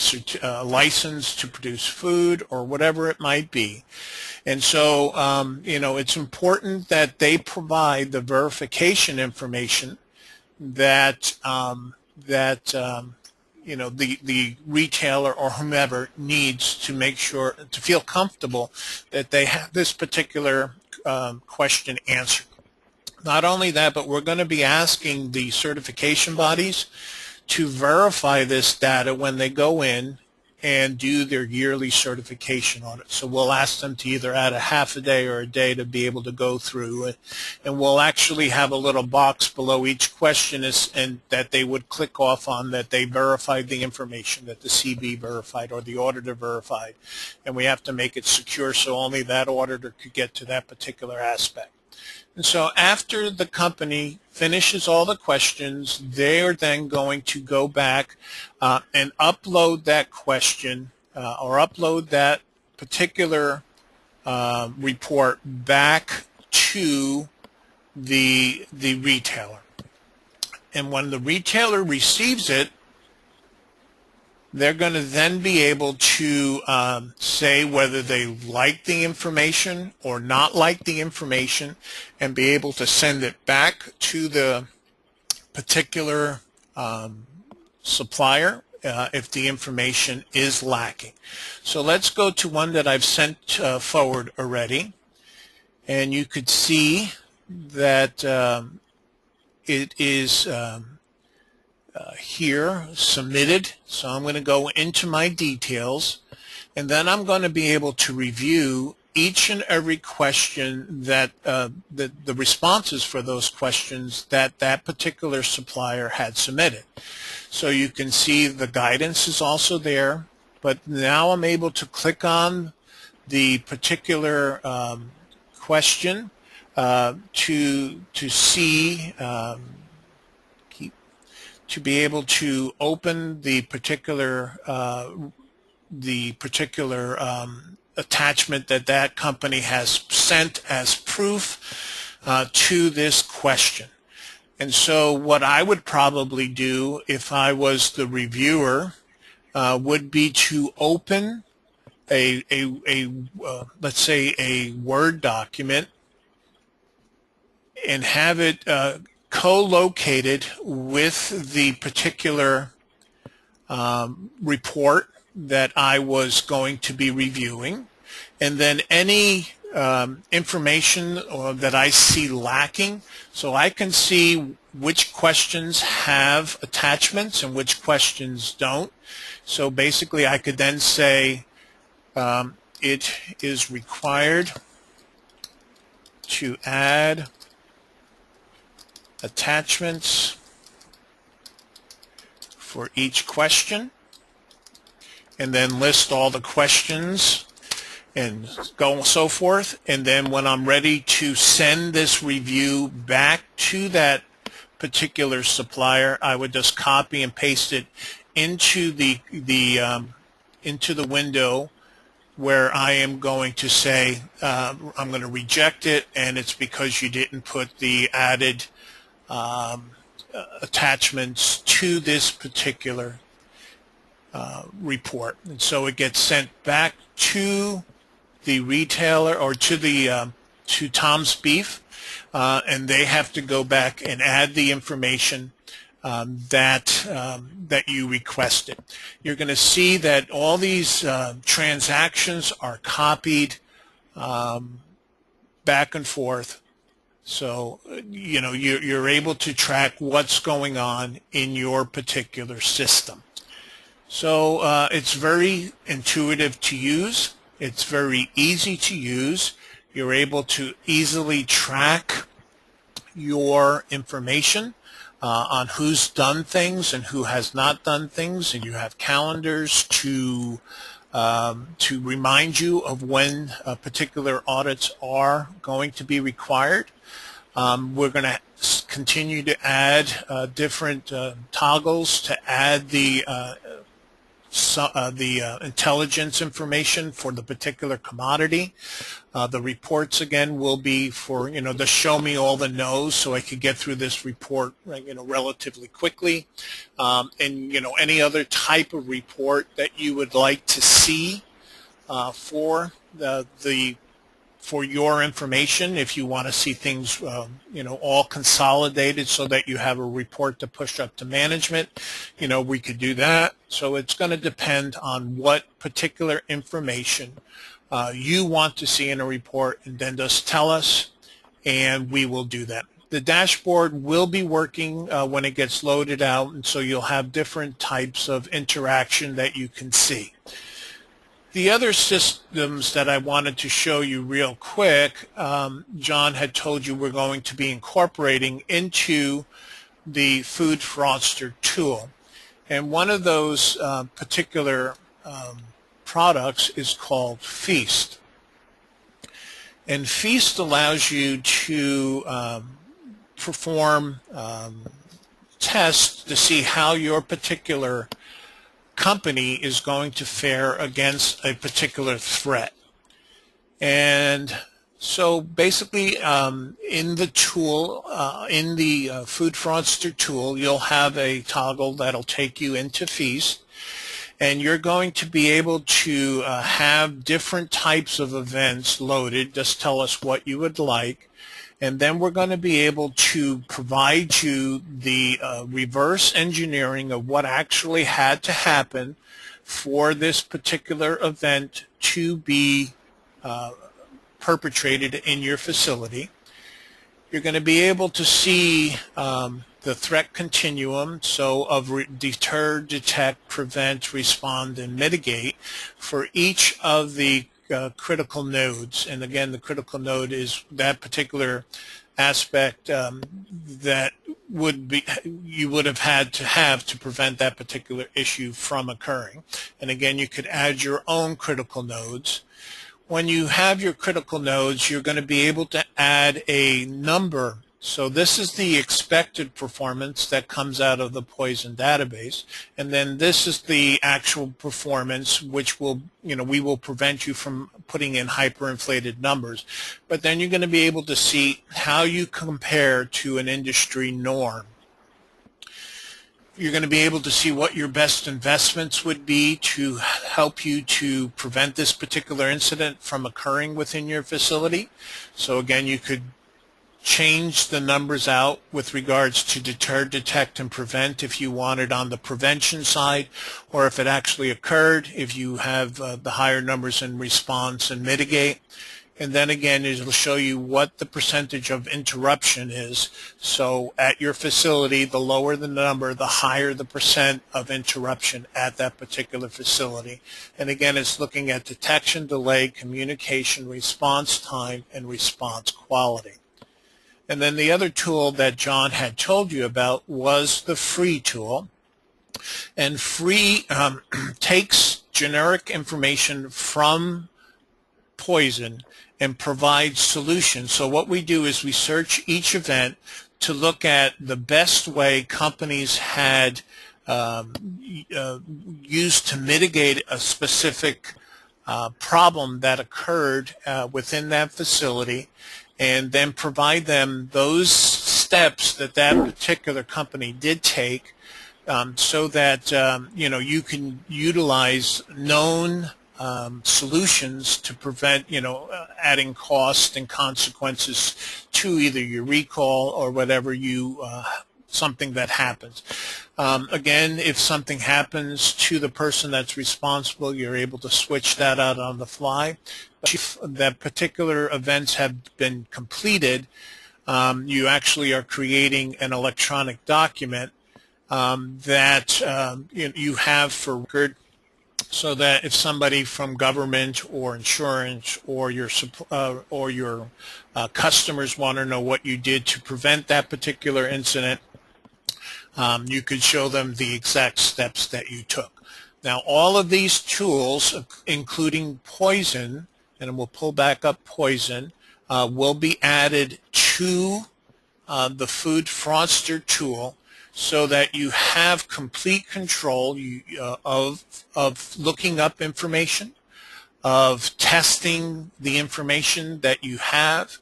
license to produce food or whatever it might be. And so, you know, it's important that they provide the verification information that you know, the retailer or whomever needs to make sure, to feel comfortable that they have this particular question answered. Not only that, but we're going to be asking the certification bodies to verify this data when they go in and do their yearly certification audit. So we'll ask them to either add a half a day or a day to be able to go through it. And we'll actually have a little box below each question and that they would click off on that they verified the information that the CB verified or the auditor verified. And we have to make it secure so only that auditor could get to that particular aspect. And so after the company finishes all the questions, they are then going to go back and upload that question or upload that particular report back to the retailer. And when the retailer receives it, they're going to then be able to say whether they like the information or not like the information and be able to send it back to the particular supplier if the information is lacking. So let's go to one that I've sent forward already. And you could see that it is here submitted. So I'm going to go into my details, and then I'm going to be able to review each and every question that the responses for those questions that that particular supplier had submitted. So you can see the guidance is also there, but now I'm able to click on the particular question to see to be able to open the particular attachment that that company has sent as proof to this question. And so what I would probably do if I was the reviewer would be to open let's say a Word document and have it co-located with the particular report that I was going to be reviewing, and then any information that I see lacking, so I can see which questions have attachments and which questions don't. So basically I could then say it is required to add attachments for each question, and then list all the questions and so forth. And then when I'm ready to send this review back to that particular supplier, I would just copy and paste it into the window where I am going to say I'm going to reject it, and it's because you didn't put the added attachments to this particular report. And so it gets sent back to the retailer or to the to Tom's Beef, and they have to go back and add the information that you requested. You're going to see that all these transactions are copied back and forth. So, you know, you're able to track what's going on in your particular system. So it's very intuitive to use. It's very easy to use. You're able to easily track your information on who's done things and who has not done things, and you have calendars to remind you of when particular audits are going to be required. We're going to continue to add different toggles to add the intelligence information for the particular commodity. The reports again will be for, you know, to show me all the no's so I could get through this report, you know, relatively quickly. And, you know, any other type of report that you would like to see for for your information, if you want to see things, you know, all consolidated so that you have a report to push up to management, you know, we could do that. So it's going to depend on what particular information you want to see in a report, and then just tell us, and we will do that. The dashboard will be working when it gets loaded out, and so you'll have different types of interaction that you can see. The other systems that I wanted to show you real quick, John had told you we're going to be incorporating into the Food Fraudster tool. And one of those particular products is called Feast. And Feast allows you to perform tests to see how your particular company is going to fare against a particular threat. And so basically in the tool, in the Food Fraudster tool, you'll have a toggle that'll take you into Feast, and you're going to be able to have different types of events loaded. Just tell us what you would like, and then we're going to be able to provide you the reverse engineering of what actually had to happen for this particular event to be perpetrated in your facility. You're going to be able to see the threat continuum, so of deter, detect, prevent, respond, and mitigate for each of the critical nodes. And again, the critical node is that particular aspect that you would have had to prevent that particular issue from occurring. And again, you could add your own critical nodes. When you have your critical nodes, you're going to be able to add a number. So this is the expected performance that comes out of the poison database, and then this is the actual performance, which will, we will prevent you from putting in hyperinflated numbers. But then you're going to be able to see how you compare to an industry norm. You're going to be able to see what your best investments would be to help you to prevent this particular incident from occurring within your facility. So again, you could change the numbers out with regards to deter, detect, and prevent if you wanted on the prevention side, or if it actually occurred, if you have the higher numbers in response and mitigate. And then again, it will show you what the percentage of interruption is. So at your facility, the lower the number, the higher the percent of interruption at that particular facility. And again, it's looking at detection, delay, communication, response time, and response quality. And then the other tool that John had told you about was the free tool. And free takes generic information from poison and provides solutions. So what we do is we search each event to look at the best way companies had used to mitigate a specific problem that occurred within that facility, and then provide them those steps that that particular company did take so that you can utilize known solutions to prevent adding cost and consequences to either your recall or whatever something that happens. Again, if something happens to the person that's responsible, you're able to switch that out on the fly. If that particular events have been completed, you actually are creating an electronic document that you have for record, so that if somebody from government or insurance or your customers want to know what you did to prevent that particular incident, you could show them the exact steps that you took. Now, all of these tools, including poison, and we'll pull back up poison, will be added to the Food Fraudster tool, so that you have complete control of looking up information, of testing the information that you have,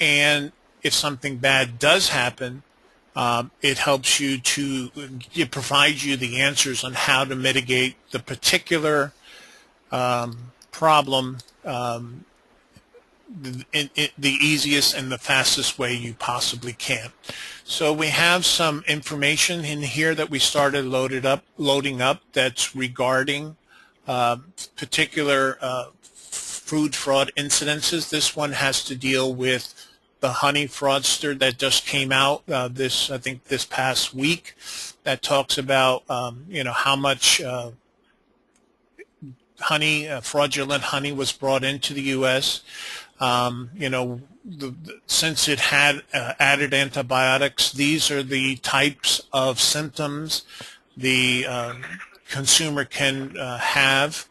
and if something bad does happen, it helps you to, it provides you the answers on how to mitigate the particular problem the easiest and the fastest way you possibly can. So we have some information in here that we started loading up that's regarding particular food fraud incidences. This one has to deal with the honey fraudster that just came out I think this past week, that talks about how much honey, fraudulent honey, was brought into the U.S. Since it had added antibiotics, these are the types of symptoms the consumer can have.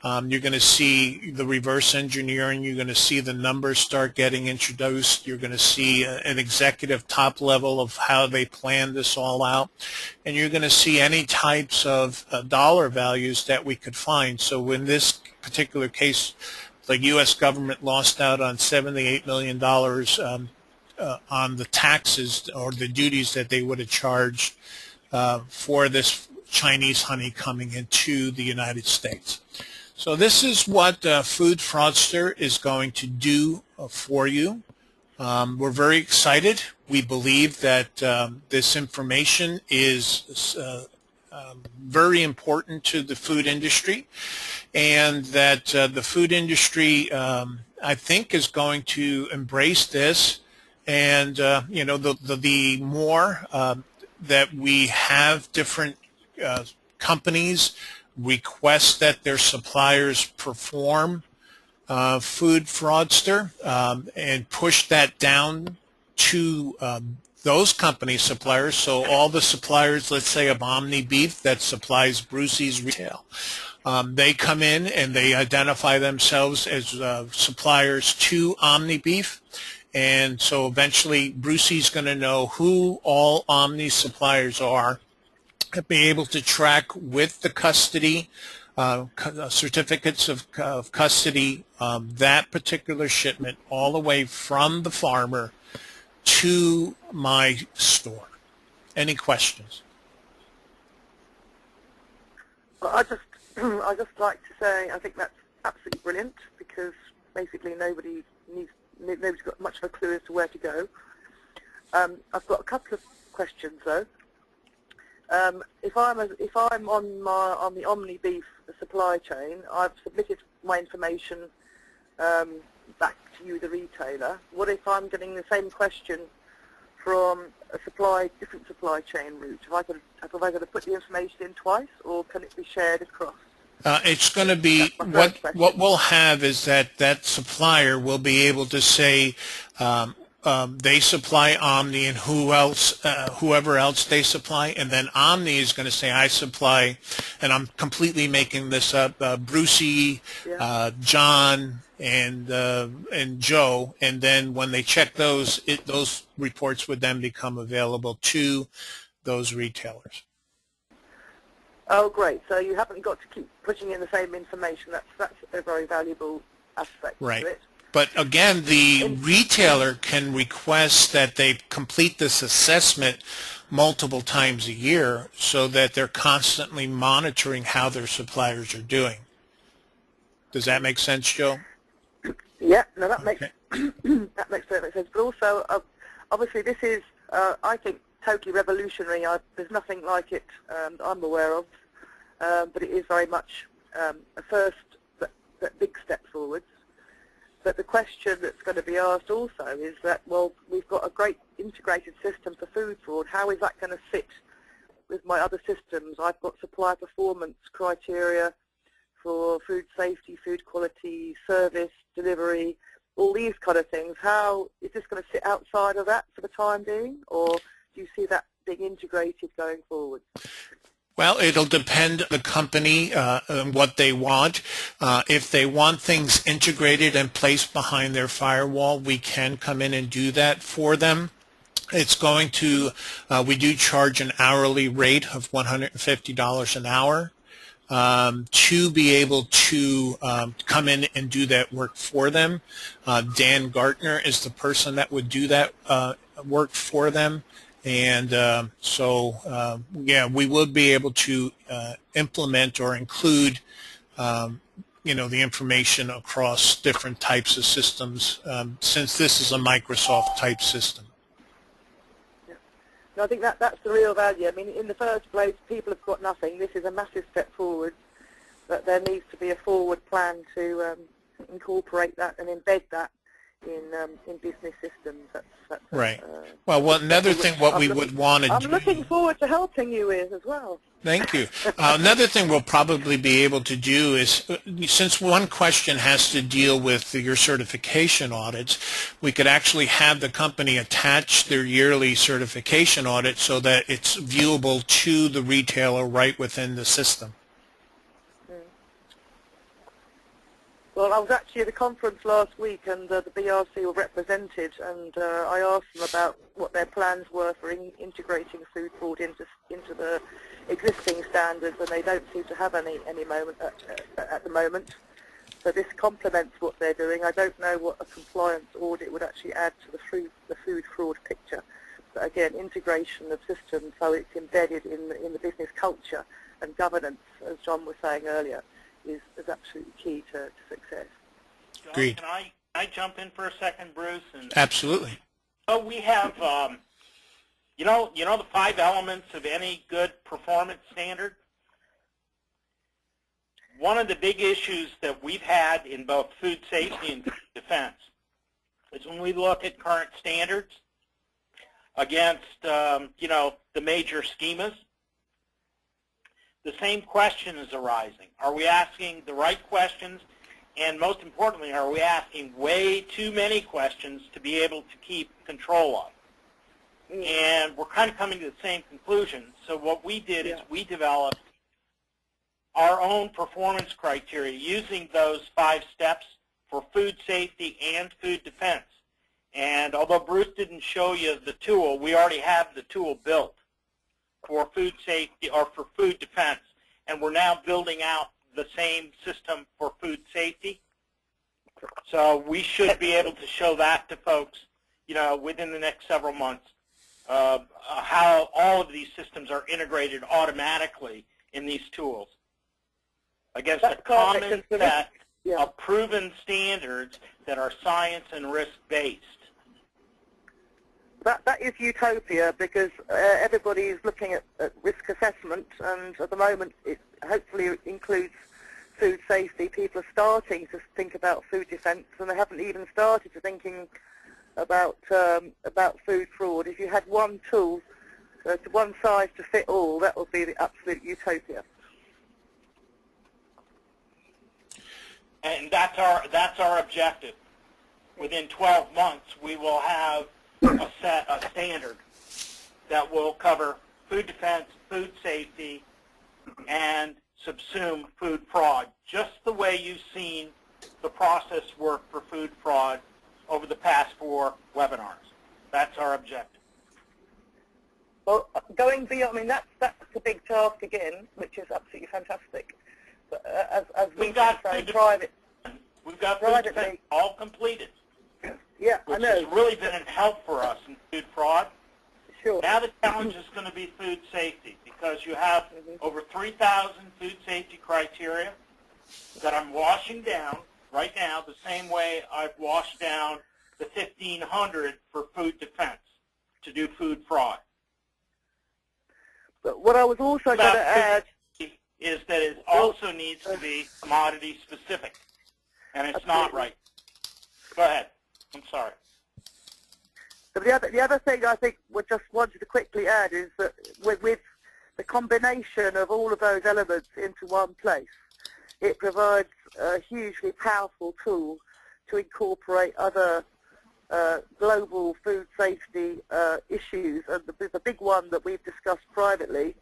You're going to see the reverse engineering. You're going to see the numbers start getting introduced. You're going to see an executive top level of how they plan this all out. And you're going to see any types of dollar values that we could find. So in this particular case, the U.S. government lost out on $78 million on the taxes or the duties that they would have charged for this Chinese honey coming into the United States. So this is what Food Fraudster is going to do for you. We're very excited. We believe that this information is very important to the food industry, and that the food industry, I think, is going to embrace this. And the more that we have different companies request that their suppliers perform Food Fraudster and push that down to those company suppliers. So all the suppliers, let's say of Omni Beef that supplies Brucey's retail, they come in and they identify themselves as suppliers to Omni Beef. And so eventually Brucey's going to know who all Omni suppliers are, be able to track with the custody certificates of custody that particular shipment all the way from the farmer to my store. Any questions? Well, I just like to say I think that's absolutely brilliant, because basically nobody's got much of a clue as to where to go. I've got a couple of questions though. If I'm on the Omni Beef supply chain, I've submitted my information back to you, the retailer. What if I'm getting the same question from a different supply chain route? Have I got to put the information in twice, or can it be shared across? It's going to be, what we'll have is that supplier will be able to say they supply Omni and whoever else they supply, and then Omni is going to say I supply, and I'm completely making this up, Brucey, John, and Joe, and then when they check those, those reports would then become available to those retailers. Oh, great. So you haven't got to keep putting in the same information. That's a very valuable aspect to it. But again, the retailer can request that they complete this assessment multiple times a year so that they're constantly monitoring how their suppliers are doing. Does that make sense, Joe? Yeah, no, that makes that makes perfect sense. But also, obviously, this is, I think, totally revolutionary. There's nothing like it that I'm aware of, but it is very much a first, but big step forwards. But the question that's going to be asked also is that, well, we've got a great integrated system for food fraud. How is that going to fit with my other systems? I've got supplier performance criteria for food safety, food quality, service, delivery, all these kind of things. How is this going to sit outside of that for the time being, or do you see that being integrated going forward? Well, it'll depend on the company and what they want. If they want things integrated and placed behind their firewall, we can come in and do that for them. It's going to, we do charge an hourly rate of $150 an hour to be able to come in and do that work for them. Dan Gartner is the person that would do that work for them. And yeah, we would be able to implement or include, the information across different types of systems, since this is a Microsoft type system. Yeah. No, I think that's the real value. I mean, in the first place, people have got nothing. This is a massive step forward, but there needs to be a forward plan to incorporate that and embed that in business systems. That's Right. Well, another thing what we would want to I'm do. looking forward to helping you with as well. Thank you. Another thing we'll probably be able to do is, since one question has to deal with your certification audits, we could actually have the company attach their yearly certification audit so that it's viewable to the retailer right within the system. Well, I was actually at a conference last week, and the BRC were represented, and I asked them about what their plans were for integrating food fraud into the existing standards, and they don't seem to have any moment at the moment. So this complements what they're doing. I don't know what a compliance audit would actually add to the food fraud picture. But again, integration of systems so it's embedded in the business culture and governance, as John was saying earlier, is absolutely key to success. John, Agreed. can I jump in for a second, Bruce? Absolutely. So we have, you know the 5 elements of any good performance standard? One of the big issues that we've had in both food safety and food defense is when we look at current standards against, the major schemas, the same question is arising. Are we asking the right questions? And most importantly, are we asking way too many questions to be able to keep control of? And we're kind of coming to the same conclusion. So what we did is we developed our own performance criteria using those 5 steps for food safety and food defense. And although Bruce didn't show you the tool, we already have the tool built for food safety or for food defense, and we're now building out the same system for food safety. So we should be able to show that to folks, within the next several months, how all of these systems are integrated automatically in these tools against a common set of proven standards that are science and risk-based. That is utopia, because everybody is looking at risk assessment, and at the moment it hopefully includes food safety. People are starting to think about food defence, and they haven't even started to thinking about food fraud. If you had one tool, one size to fit all, that would be the absolute utopia. And that's our objective. Within 12 months, we will have a standard that will cover food defense, food safety, and subsume food fraud, just the way you've seen the process work for food fraud over the past 4 webinars. That's our objective. Well, going beyond, that's a big task again, which is absolutely fantastic. But as we've got private, we've got food defense all completed. Yeah, which I know. has really been a help for us in food fraud. Sure. Now the challenge is going to be food safety, because you have over 3,000 food safety criteria that I'm washing down right now the same way I've washed down the 1,500 for food defense to do food fraud. But what I was also going to add is that it also needs to be commodity specific, and it's not right. Go ahead. I'm sorry. But the other thing I think we just wanted to quickly add is that with the combination of all of those elements into one place, it provides a hugely powerful tool to incorporate other global food safety issues. And the big one that we've discussed privately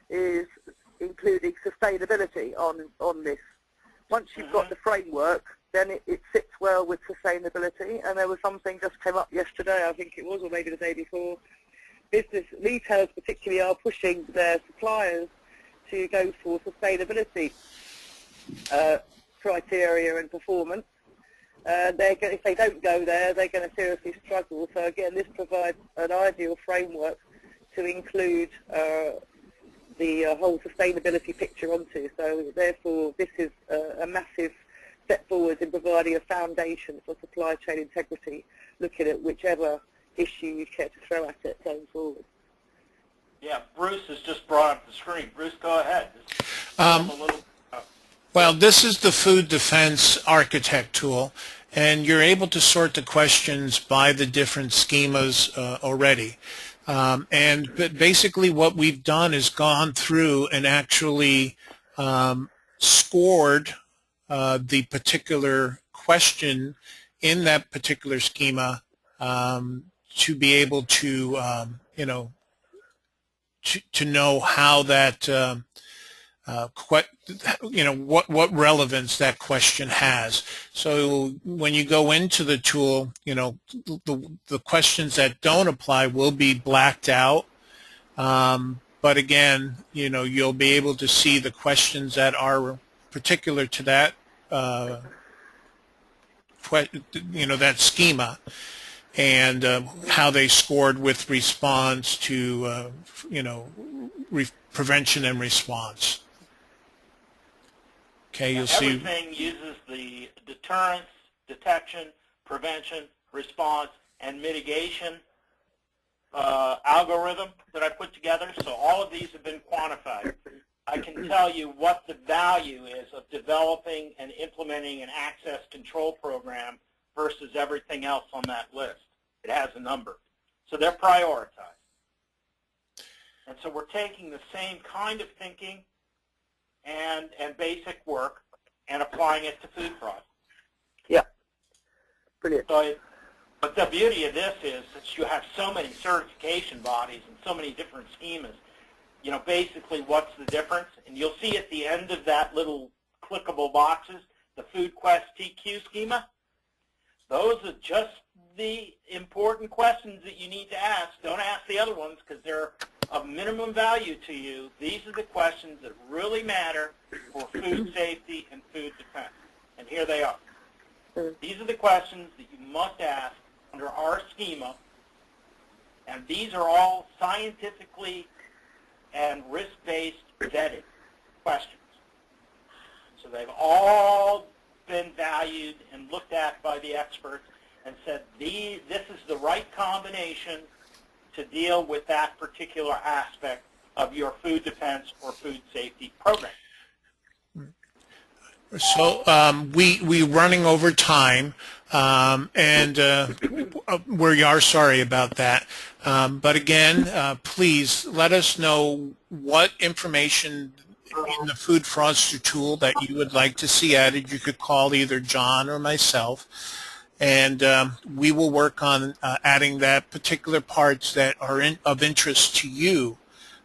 is including sustainability on this. Once you've got the framework, then it sits well with sustainability. And there was something just came up yesterday, I think it was, or maybe the day before. Retailers particularly are pushing their suppliers to go for sustainability criteria and performance. If they don't go there, they're going to seriously struggle. So again, this provides an ideal framework to include the whole sustainability picture onto. So therefore, this is a massive step forward in providing a foundation for supply chain integrity, looking at whichever issue you care to throw at it going forward. Yeah, Bruce has just brought up the screen. Bruce, go ahead. Well, this is the Food Defense Architect tool, and you're able to sort the questions by the different schemas already. But basically what we've done is gone through and actually scored the particular question in that particular schema to be able to, to know how that, what relevance that question has. So when you go into the tool, the questions that don't apply will be blacked out. But again, you'll be able to see the questions that are particular to that, that schema, and how they scored with response to, prevention and response. Okay, you'll see. Everything uses the deterrence, detection, prevention, response, and mitigation algorithm that I put together. So all of these have been quantified. I can tell you what the value is of developing and implementing an access control program versus everything else on that list. It has a number. So they're prioritized. And so we're taking the same kind of thinking and basic work and applying it to food fraud. Yeah. Brilliant. So but the beauty of this is that you have so many certification bodies and so many different schemas. Basically what's the difference? And you'll see at the end of that little clickable boxes, the FoodQuest TQ schema. Those are just the important questions that you need to ask. Don't ask the other ones because they're of minimum value to you. These are the questions that really matter for food safety and food defense. And here they are. These are the questions that you must ask under our schema. And these are all scientifically and risk-based vetted questions. So they've all been valued and looked at by the experts and said, this is the right combination to deal with that particular aspect of your food defense or food safety program. So we're running over time, and we are sorry about that. But again, please let us know what information in the Food Fraudster tool that you would like to see added. You could call either John or myself, and we will work on adding that particular parts that are of interest to you.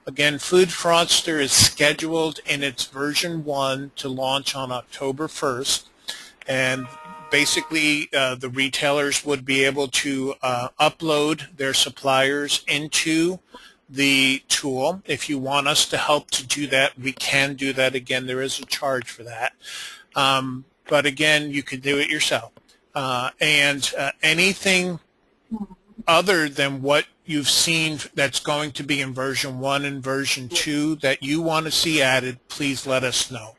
Again, Food Fraudster is scheduled in its version 1 to launch on October 1st, and basically the retailers would be able to upload their suppliers into the tool. If you want us to help to do that, we can do that. Again, there is a charge for that. But again, you can do it yourself. And anything other than what you've seen that's going to be in version 1 and version 2 that you want to see added, please let us know.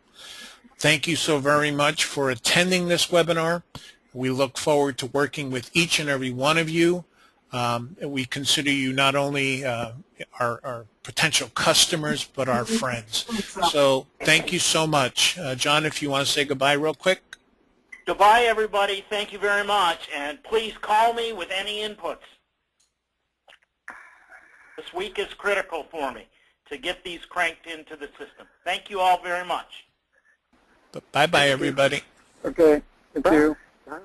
Thank you so very much for attending this webinar. We look forward to working with each and every one of you. We consider you not only our potential customers, but our friends. So thank you so much. John, if you want to say goodbye real quick. Goodbye, everybody. Thank you very much. And please call me with any inputs. This week is critical for me to get these cranked into the system. Thank you all very much. Bye-bye, everybody. Okay. Thank you. Bye.